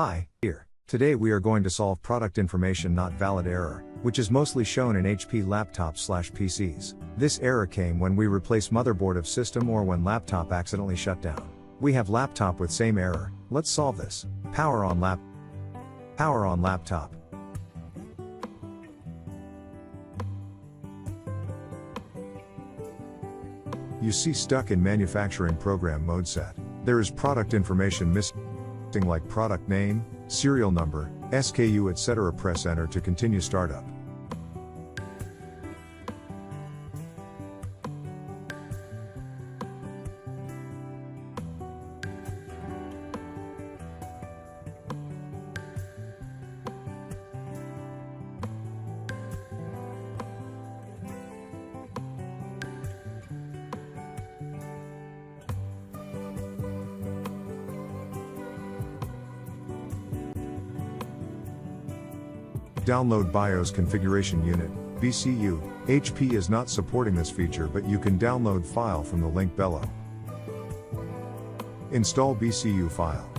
Hi, here. Today we are going to solve product information not valid error, which is mostly shown in HP laptops/PCs. This error came when we replace motherboard of system or when laptop accidentally shut down. We have laptop with same error. Let's solve this. Power on laptop. You see stuck in manufacturing program mode set. There is product information missing like product name, serial number, SKU etc. Press enter to continue startup. Download BIOS Configuration Unit, BCU. HP is not supporting this feature, but you can download file from the link below. Install BCU file.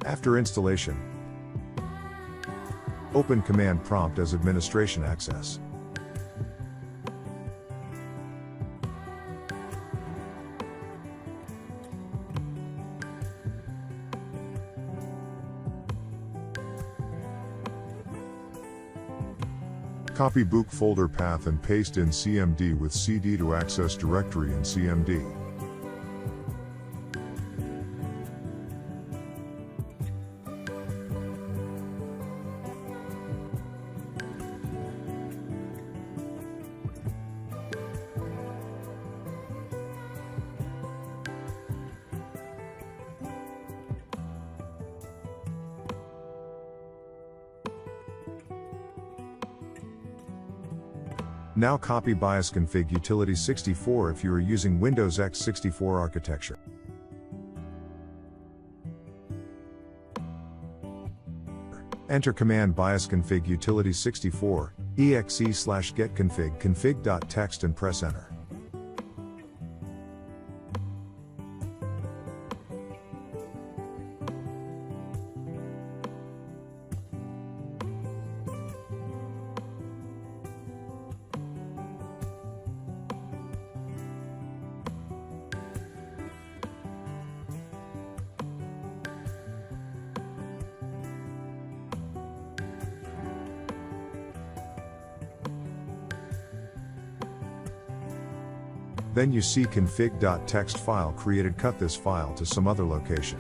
After installation, open command prompt as administration access. Copy book folder path and paste in CMD with CD to access directory in CMD. Now copy BIOS config utility 64 if you are using Windows x64 architecture. Enter command BIOS config utility 64, exe/get config.txt and press enter. Then you see config.txt file created. Cut this file to some other location.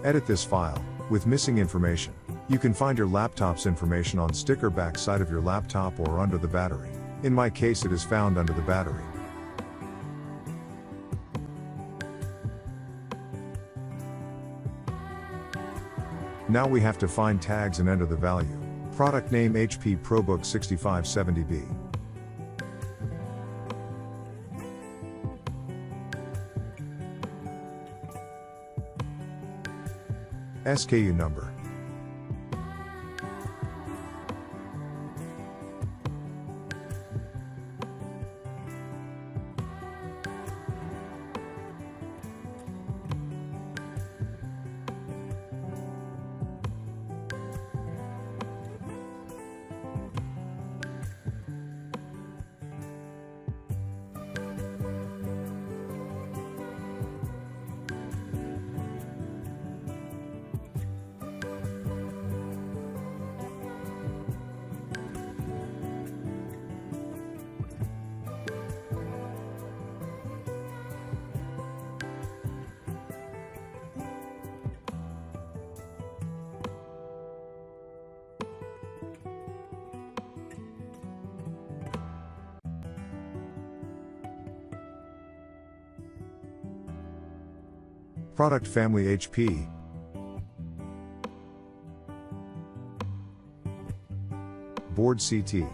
Edit this file with missing information. You can find your laptop's information on sticker back side of your laptop or under the battery. In my case it is found under the battery. Now we have to find tags and enter the value. Product name HP ProBook 6570B. SKU number. Product family HP. Board CT.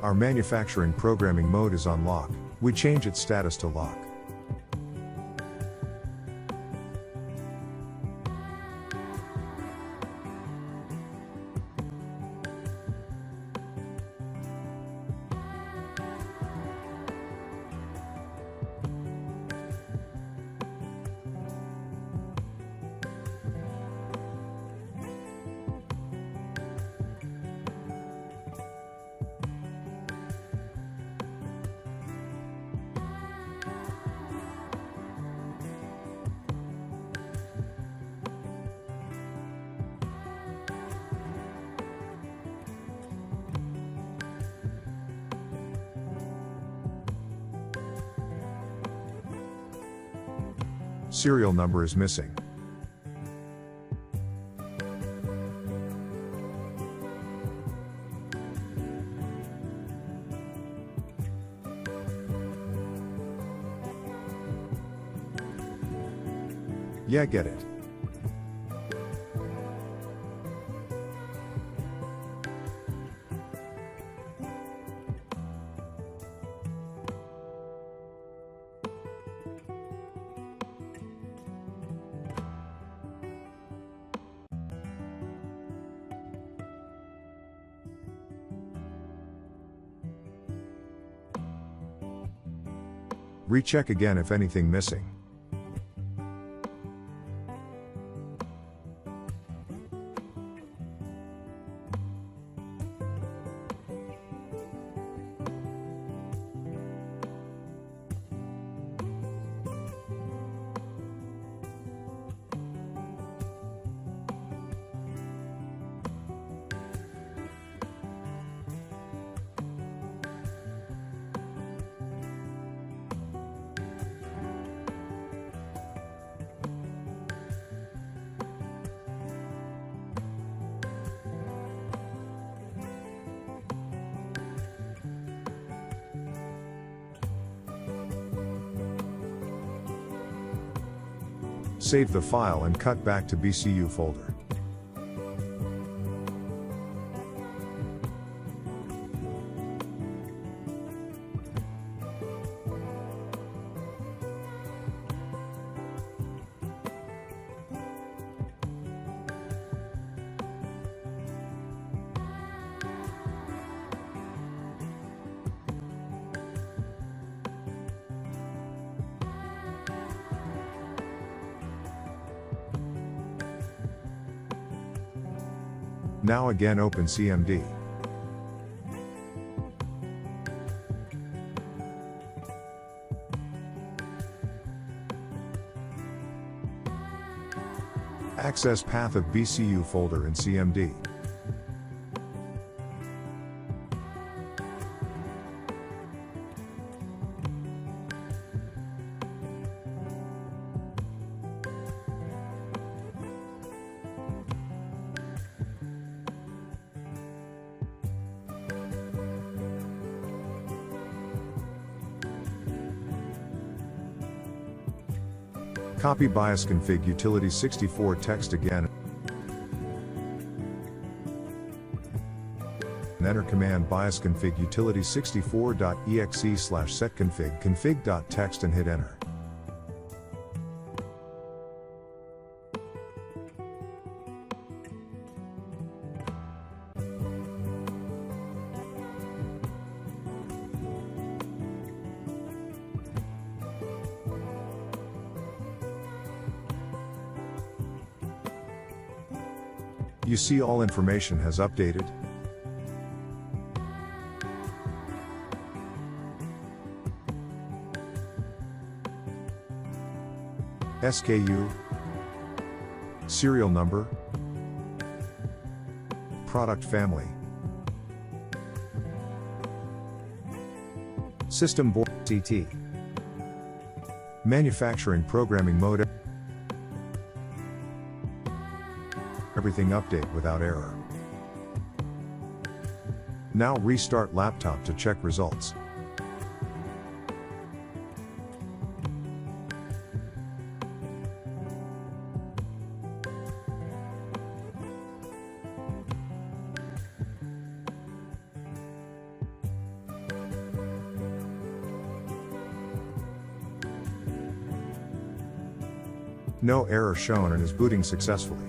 Our manufacturing programming mode is on lock. We change its status to lock. Serial number is missing. Yeah, get it. Recheck again if anything missing. Save the file and cut back to BCU folder. Now again open CMD. Access path of BCU folder in CMD. Copy BIOS config utility 64 text again and enter command BIOS config utility 64.exe/setconfig config.txt and hit enter. You see all information has updated. SKU, serial number, product family, system board CT, manufacturing programming mode. Everything update without error. Now restart laptop to check results. No error shown and is booting successfully.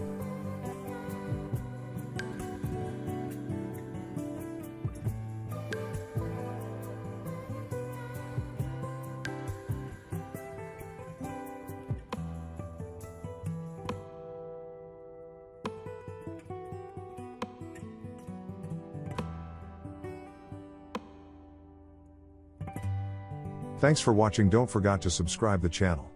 Thanks for watching. Don't forget to subscribe the channel.